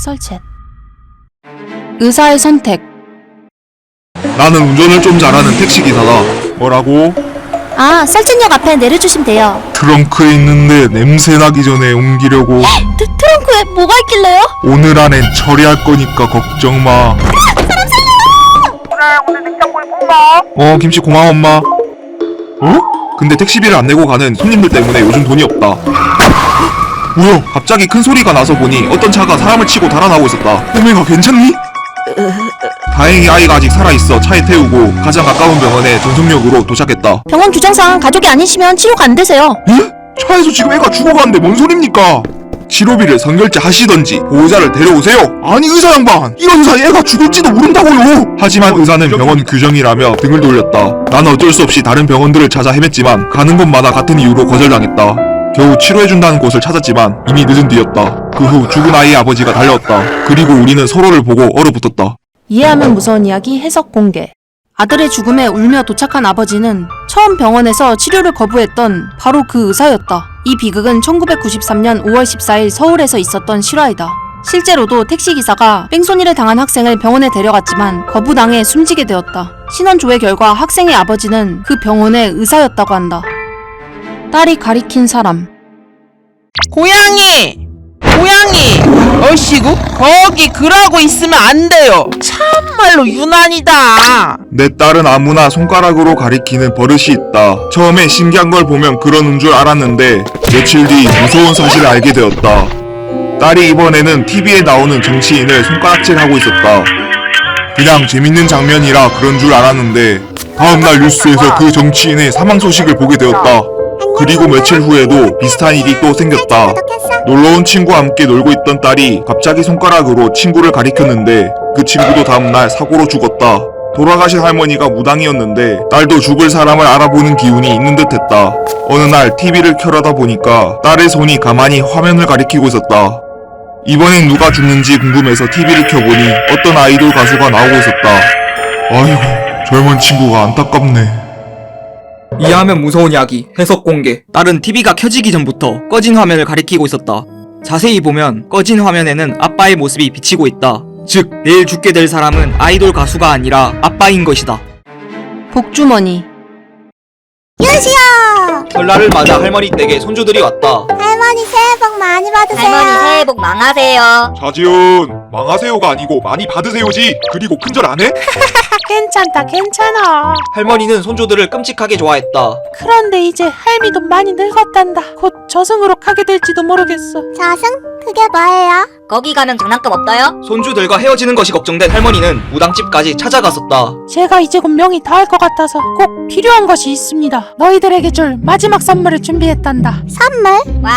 썰챗. 의사의 선택. 나는 운전을 좀 잘하는 택시기사다. 뭐라고? 아, 썰챗역 앞에 내려주시면 돼요. 트렁크에 있는데 냄새나기 전에 옮기려고. 트렁크에 뭐가 있길래요? 오늘 안엔 처리할 거니까 걱정 마. 그래, 오늘 냉장고에 뽕나? 김치 고마워 엄마. 근데 택시비를 안 내고 가는 손님들 때문에 요즘 돈이 없다. 뭐야? 갑자기 큰 소리가 나서 보니 어떤 차가 사람을 치고 달아나고 있었다. 오메가 괜찮니? 다행히 아이가 아직 살아있어 차에 태우고 가장 가까운 병원에 전속력으로 도착했다. 병원 규정상 가족이 아니시면 치료가 안 되세요. 예? 차에서 지금 애가 죽어가는데 뭔 소립니까? 치료비를 선결제 하시던지 보호자를 데려오세요. 아니 의사 양반, 이런 사이에 애가 죽을지도 모른다고요. 하지만 의사는 병원 규정이라며 등을 돌렸다. 나는 어쩔 수 없이 다른 병원들을 찾아 헤맸지만 가는 곳마다 같은 이유로 거절당했다. 겨우 치료해준다는 곳을 찾았지만 이미 늦은 뒤였다. 그 후 죽은 아이의 아버지가 달려왔다. 그리고 우리는 서로를 보고 얼어붙었다. 이해하면 무서운 이야기 해석 공개. 아들의 죽음에 울며 도착한 아버지는 처음 병원에서 치료를 거부했던 바로 그 의사였다. 이 비극은 1993년 5월 14일 서울에서 있었던 실화이다. 실제로도 택시기사가 뺑소니를 당한 학생을 병원에 데려갔지만 거부당해 숨지게 되었다. 신원 조회 결과 학생의 아버지는 그 병원의 의사였다고 한다. 딸이 가리킨 사람. 고양이! 어이씨구 거기 그러고 있으면 안 돼요. 참말로 유난이다. 내 딸은 아무나 손가락으로 가리키는 버릇이 있다. 처음에 신기한 걸 보면 그러는 줄 알았는데 며칠 뒤 무서운 사실을 알게 되었다. 딸이 이번에는 TV에 나오는 정치인을 손가락질하고 있었다. 그냥 재밌는 장면이라 그런 줄 알았는데 다음날 뉴스에서 그 정치인의 사망 소식을 보게 되었다. 그리고 며칠 후에도 비슷한 일이 또 생겼다. 놀러온 친구와 함께 놀고 있던 딸이 갑자기 손가락으로 친구를 가리켰는데 그 친구도 다음날 사고로 죽었다. 돌아가신 할머니가 무당이었는데 딸도 죽을 사람을 알아보는 기운이 있는 듯 했다. 어느 날 TV를 켜려다 보니까 딸의 손이 가만히 화면을 가리키고 있었다. 이번엔 누가 죽는지 궁금해서 TV를 켜보니 어떤 아이돌 가수가 나오고 있었다. 아이고, 젊은 친구가 안타깝네. 이해하면 무서운 이야기 해석 공개. 딸은 TV가 켜지기 전부터 꺼진 화면을 가리키고 있었다. 자세히 보면 꺼진 화면에는 아빠의 모습이 비치고 있다. 즉 내일 죽게 될 사람은 아이돌 가수가 아니라 아빠인 것이다. 복주머니. 유시요! 설날을 맞아 할머니 댁에 손주들이 왔다. 할머니 새해 복 많이 받으세요. 할머니 새해 복 많으세요. 자지훈, 망하세요가 아니고 많이 받으세요지. 그리고 큰절 안 해? 괜찮아. 할머니는 손주들을 끔찍하게 좋아했다. 그런데 이제 할미도 많이 늙었단다. 곧 저승으로 가게 될지도 모르겠어. 저승? 그게 뭐예요? 거기 가면 장난감 없어요? 손주들과 헤어지는 것이 걱정된 할머니는 무당집까지 찾아갔었다. 제가 이제 곧 명이 닿을 것 같아서 꼭 필요한 것이 있습니다. 너희들에게 줄 마지막 선물을 준비했단다. 선물? 와.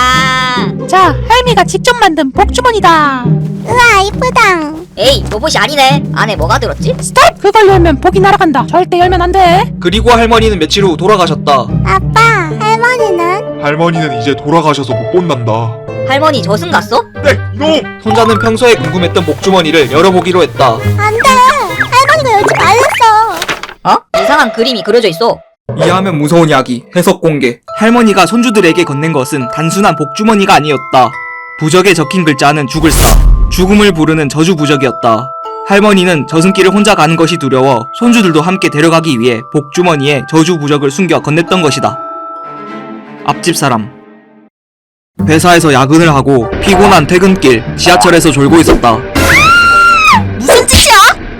자, 할미가 직접 만든 복주머니다. 우와, 이쁘당. 에이, 로봇이 아니네. 안에 뭐가 들었지? 스톱! 그걸 열면 복이 날아간다. 절대 열면 안 돼. 그리고 할머니는 며칠 후 돌아가셨다. 아빠, 할머니는? 할머니는 이제 돌아가셔서 못 본단다. 할머니 저승 갔어? 네, 이놈! 손자는 평소에 궁금했던 복주머니를 열어보기로 했다. 안 돼. 할머니가 열지 말랬어. 어? 이상한 그림이 그려져 있어. 이해하면 무서운 이야기 해석 공개. 할머니가 손주들에게 건넨 것은 단순한 복주머니가 아니었다. 부적에 적힌 글자는 죽을 싸, 죽음을 부르는 저주 부적이었다. 할머니는 저승길을 혼자 가는 것이 두려워 손주들도 함께 데려가기 위해 복주머니에 저주 부적을 숨겨 건넸던 것이다. 앞집 사람. 회사에서 야근을 하고 피곤한 퇴근길 지하철에서 졸고 있었다. 무슨 짓이야?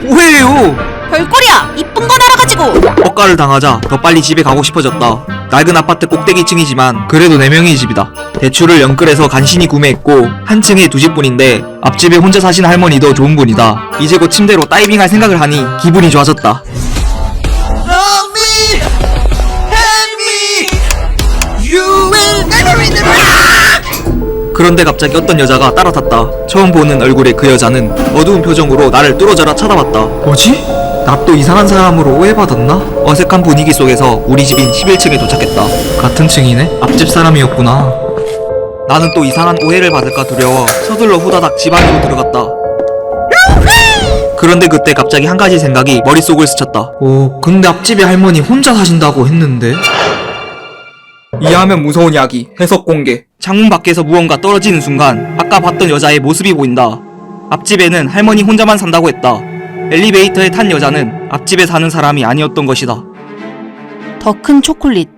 오해예요. 별꼴이야. 이쁜 건 알아가지고. 엇가를 당하자 더 빨리 집에 가고 싶어졌다. 낡은 아파트 꼭대기층이지만 그래도 4명의 집이다. 대출을 연끌해서 간신히 구매했고 한 층에 2집뿐인데 앞집에 혼자 사신 할머니도 좋은 분이다. 이제 곧 침대로 다이빙할 생각을 하니 기분이 좋아졌다. 그런데 갑자기 어떤 여자가 따라탔다. 처음 보는 얼굴의 그 여자는 어두운 표정으로 나를 뚫어져라 쳐다봤다. 뭐지? 나 또 이상한 사람으로 오해받았나? 어색한 분위기 속에서 우리 집인 11층에 도착했다. 같은 층이네? 앞집 사람이었구나. 나는 또 이상한 오해를 받을까 두려워 서둘러 후다닥 집 안으로 들어갔다. 그런데 그때 갑자기 한 가지 생각이 머릿속을 스쳤다. 근데 앞집에 할머니 혼자 사신다고 했는데? 이해하면 무서운 이야기 해석 공개. 창문 밖에서 무언가 떨어지는 순간 아까 봤던 여자의 모습이 보인다. 앞집에는 할머니 혼자만 산다고 했다. 엘리베이터에 탄 여자는 앞집에 사는 사람이 아니었던 것이다. 더 큰 초콜릿.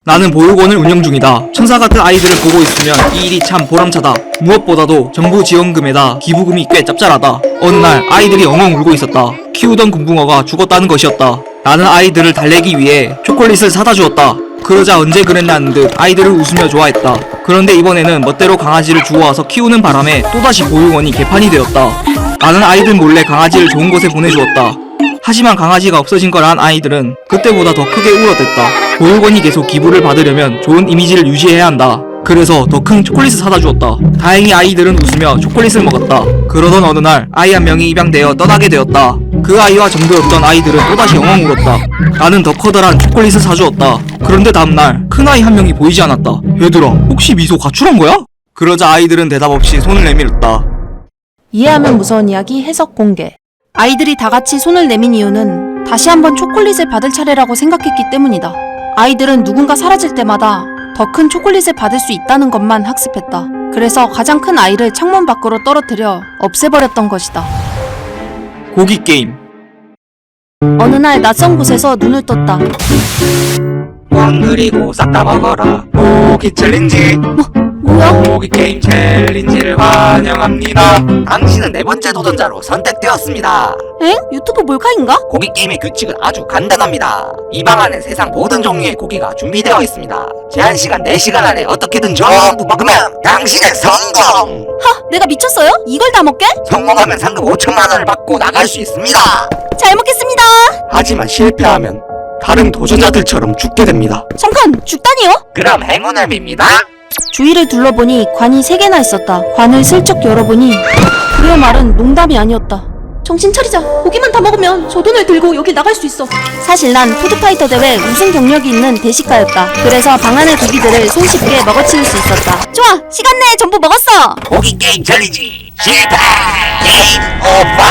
나는 보육원을 운영 중이다. 천사 같은 아이들을 보고 있으면 이 일이 참 보람차다. 무엇보다도 정부 지원금에다 기부금이 꽤 짭짤하다. 어느 날 아이들이 엉엉 울고 있었다. 키우던 금붕어가 죽었다는 것이었다. 나는 아이들을 달래기 위해 초콜릿을 사다 주었다. 그러자 언제 그랬냐는 듯 아이들을 웃으며 좋아했다. 그런데 이번에는 멋대로 강아지를 주워와서 키우는 바람에 또다시 보육원이 개판이 되었다. 나는 아이들 몰래 강아지를 좋은 곳에 보내주었다. 하지만 강아지가 없어진 걸 안 아이들은 그때보다 더 크게 울어댔다. 보육원이 계속 기부를 받으려면 좋은 이미지를 유지해야 한다. 그래서 더 큰 초콜릿을 사다 주었다. 다행히 아이들은 웃으며 초콜릿을 먹었다. 그러던 어느 날 아이 한 명이 입양되어 떠나게 되었다. 그 아이와 정들었던 아이들은 또다시 엉엉 울었다. 나는 더 커다란 초콜릿을 사주었다. 그런데 다음날 큰아이 한 명이 보이지 않았다. 얘들아, 혹시 미소 가출한 거야? 그러자 아이들은 대답 없이 손을 내밀었다. 이해하면 무서운 이야기 해석 공개. 아이들이 다 같이 손을 내민 이유는 다시 한번 초콜릿을 받을 차례라고 생각했기 때문이다. 아이들은 누군가 사라질 때마다 더 큰 초콜릿을 받을 수 있다는 것만 학습했다. 그래서 가장 큰 아이를 창문 밖으로 떨어뜨려 없애버렸던 것이다. 고기 게임. 어느 날 낯선 곳에서 눈을 떴다. 왕 그리고 싹 다 먹어라. 고기 챌린지. 뭐야? 고기 게임 챌린지를 환영합니다. 당신은 네 번째 도전자로 선택되었습니다. 엥? 유튜브 몰카인가? 고기 게임의 규칙은 아주 간단합니다. 이 방 안에 세상 모든 종류의 고기가 준비되어 있습니다. 제한 시간 4시간 안에 어떻게든 전부 먹으면 당신의 성공! 하! 내가 미쳤어요? 이걸 다 먹게? 성공하면 상금 5천만 원을 받고 나갈 수 있습니다. 잘 먹겠습니다. 하지만 실패하면 다른 도전자들처럼 죽게 됩니다. 잠깐! 죽다니요? 그럼 행운을 빕니다. 주위를 둘러보니 관이 3개나 있었다. 관을 슬쩍 열어보니 그의 말은 농담이 아니었다. 정신 차리자. 고기만 다 먹으면 저 돈을 들고 여길 나갈 수 있어. 사실 난 푸드파이터 대회 우승 경력이 있는 대식가였다. 그래서 방 안의 고기들을 손쉽게 먹어치울 수 있었다. 좋아! 시간 내에 전부 먹었어! 고기 게임 챌린지 실패! 게임 오버!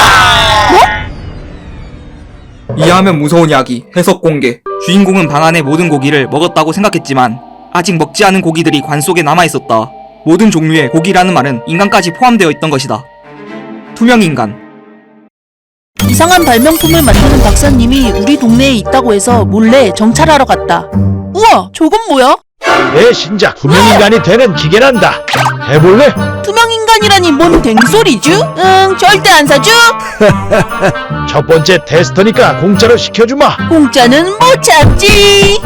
이해하면 무서운 이야기 해석 공개. 주인공은 방 안의 모든 고기를 먹었다고 생각했지만 아직 먹지 않은 고기들이 관 속에 남아있었다. 모든 종류의 고기라는 말은 인간까지 포함되어 있던 것이다. 투명인간. 이상한 발명품을 만드는 박사님이 우리 동네에 있다고 해서 몰래 정찰하러 갔다. 우와! 저건 뭐야? 내 신작 투명인간이 되는 기계란다. 해볼래? 투명인간이라니 뭔 댕소리쥬? 응, 절대 안 사줘. 첫 번째 테스터니까 공짜로 시켜주마. 공짜는 못 참지.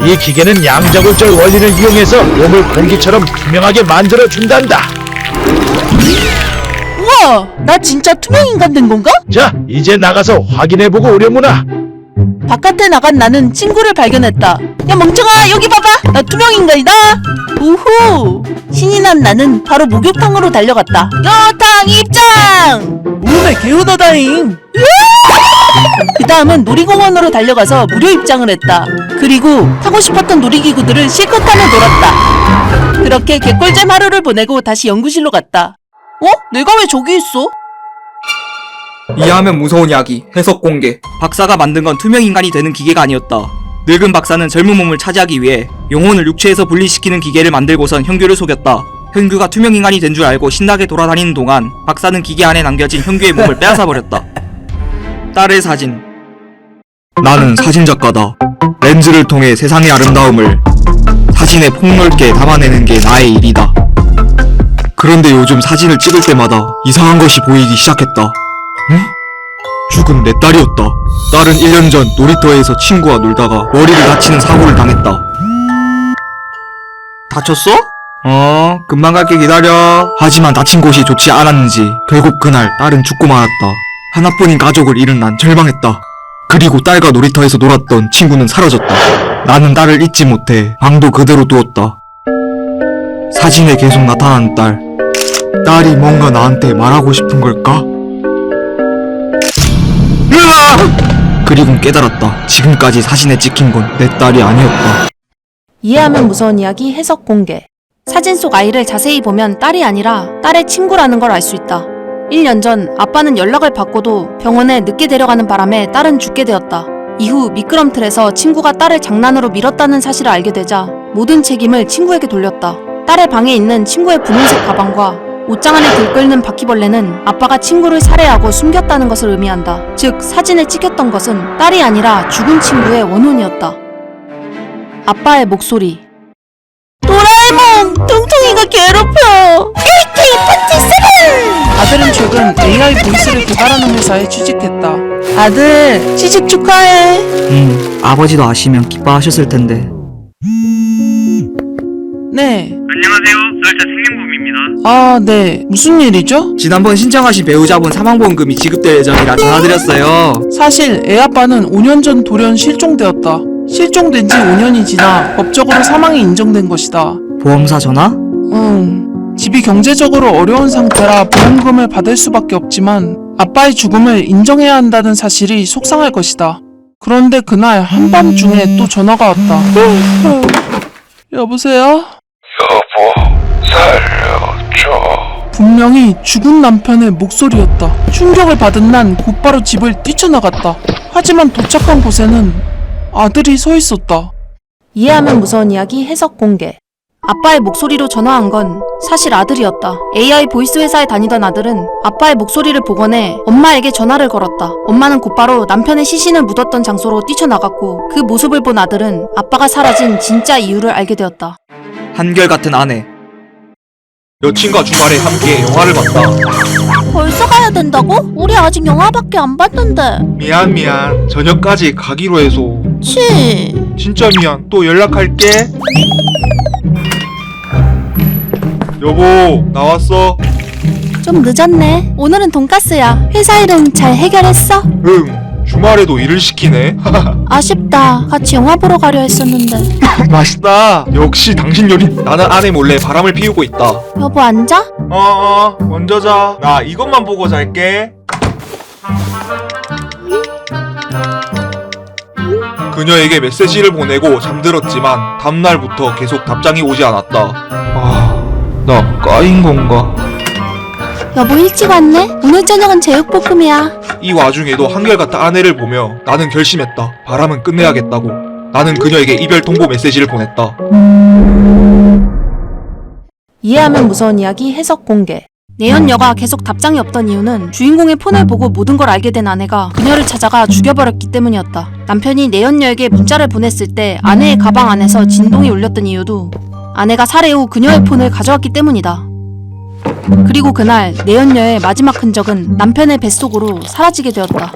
이 기계는 양자굴절 원리를 이용해서 몸을 공기처럼 투명하게 만들어준단다. 우와! 나 진짜 투명인간 된 건가? 자, 이제 나가서 확인해보고 오려무나. 바깥에 나간 나는 친구를 발견했다. 야 멍청아, 여기 봐봐. 나 투명인간이다. 우후! 신이 난 나는 바로 목욕탕으로 달려갔다. 요탕 입장! 오메 개운하다잉. 그 다음은 놀이공원으로 달려가서 무료 입장을 했다. 그리고 타고 싶었던 놀이기구들을 실컷 타며 놀았다. 그렇게 개꿀잼 하루를 보내고 다시 연구실로 갔다. 어? 내가 왜 저기 있어? 이해하면 무서운 이야기 해석 공개. 박사가 만든 건 투명인간이 되는 기계가 아니었다. 늙은 박사는 젊은 몸을 차지하기 위해 영혼을 육체에서 분리시키는 기계를 만들고선 현규를 속였다. 현규가 투명인간이 된 줄 알고 신나게 돌아다니는 동안 박사는 기계 안에 남겨진 현규의 몸을 빼앗아버렸다. 딸의 사진. 나는 사진작가다. 렌즈를 통해 세상의 아름다움을 사진에 폭넓게 담아내는 게 나의 일이다. 그런데 요즘 사진을 찍을 때마다 이상한 것이 보이기 시작했다. 응? 죽은 내 딸이었다. 딸은 1년 전 놀이터에서 친구와 놀다가 머리를 다치는 사고를 당했다. 다쳤어? 금방 갈게 기다려. 하지만 다친 곳이 좋지 않았는지 결국 그날 딸은 죽고 말았다. 하나뿐인 가족을 잃은 난 절망했다. 그리고 딸과 놀이터에서 놀았던 친구는 사라졌다. 나는 딸을 잊지 못해 방도 그대로 두었다. 사진에 계속 나타나는 딸. 딸이 뭔가 나한테 말하고 싶은 걸까? 그리고 깨달았다. 지금까지 사진에 찍힌 건 내 딸이 아니었다. 이해하면 무서운 이야기 해석 공개. 사진 속 아이를 자세히 보면 딸이 아니라 딸의 친구라는 걸 알 수 있다. 1년 전 아빠는 연락을 받고도 병원에 늦게 데려가는 바람에 딸은 죽게 되었다. 이후 미끄럼틀에서 친구가 딸을 장난으로 밀었다는 사실을 알게 되자 모든 책임을 친구에게 돌렸다. 딸의 방에 있는 친구의 분홍색 가방과 옷장 안에 들끓는 바퀴벌레는 아빠가 친구를 살해하고 숨겼다는 것을 의미한다. 즉 사진에 찍혔던 것은 딸이 아니라 죽은 친구의 원혼이었다. 아빠의 목소리. 도라에몽, 뚱뚱이가 괴롭혀. 아들은 최근 AI 보이스를 개발하는 회사에 취직했다. 아들, 취직 축하해. 아버지도 아시면 기뻐하셨을 텐데. 네. 안녕하세요. 썰자 생명범입니다. 아, 네. 무슨 일이죠? 지난번 신청하신 배우자분 사망보험금이 지급될 예정이라 전화드렸어요. 사실 애 아빠는 5년 전 돌연 실종되었다. 실종된 지 5년이 지나 법적으로 사망이 인정된 것이다. 보험사 전화? 집이 경제적으로 어려운 상태라 보험금을 받을 수밖에 없지만 아빠의 죽음을 인정해야 한다는 사실이 속상할 것이다. 그런데 그날 한밤중에 또 전화가 왔다. 여보세요? 분명히 죽은 남편의 목소리였다. 충격을 받은 난 곧바로 집을 뛰쳐나갔다. 하지만 도착한 곳에는 아들이 서 있었다. 이해하면 무서운 이야기 해석 공개. 아빠의 목소리로 전화한 건 사실 아들이었다. AI 보이스 회사에 다니던 아들은 아빠의 목소리를 복원해 엄마에게 전화를 걸었다. 엄마는 곧바로 남편의 시신을 묻었던 장소로 뛰쳐나갔고 그 모습을 본 아들은 아빠가 사라진 진짜 이유를 알게 되었다. 한결같은 아내. 여친과 주말에 함께 영화를 봤다. 벌써 가야 된다고? 우리 아직 영화밖에 안 봤는데. 미안. 저녁까지 가기로 해서. 치. 진짜 미안. 또 연락할게. 여보, 나왔어. 좀 늦었네. 오늘은 돈가스야. 회사 일은 잘 해결했어? 주말에도 일을 시키네. 아쉽다. 같이 영화 보러 가려 했었는데. 맛있다. 역시 당신 요리. 나는 아내 몰래 바람을 피우고 있다. 여보 앉아? 먼저 자. 나 이것만 보고 잘게. 그녀에게 메시지를 보내고 잠들었지만 다음날부터 계속 답장이 오지 않았다. 나 까인 건가? 여보 일찍 왔네? 오늘 저녁은 제육볶음이야. 이 와중에도 한결같은 아내를 보며 나는 결심했다. 바람은 끝내야겠다고. 나는 그녀에게 이별 통보 메시지를 보냈다. 이해하면 무서운 이야기 해석 공개. 내연녀가 계속 답장이 없던 이유는 주인공의 폰을 보고 모든 걸 알게 된 아내가 그녀를 찾아가 죽여버렸기 때문이었다. 남편이 내연녀에게 문자를 보냈을 때 아내의 가방 안에서 진동이 울렸던 이유도 아내가 살해 후 그녀의 폰을 가져왔기 때문이다. 그리고 그날 내연녀의 마지막 흔적은 남편의 뱃속으로 사라지게 되었다.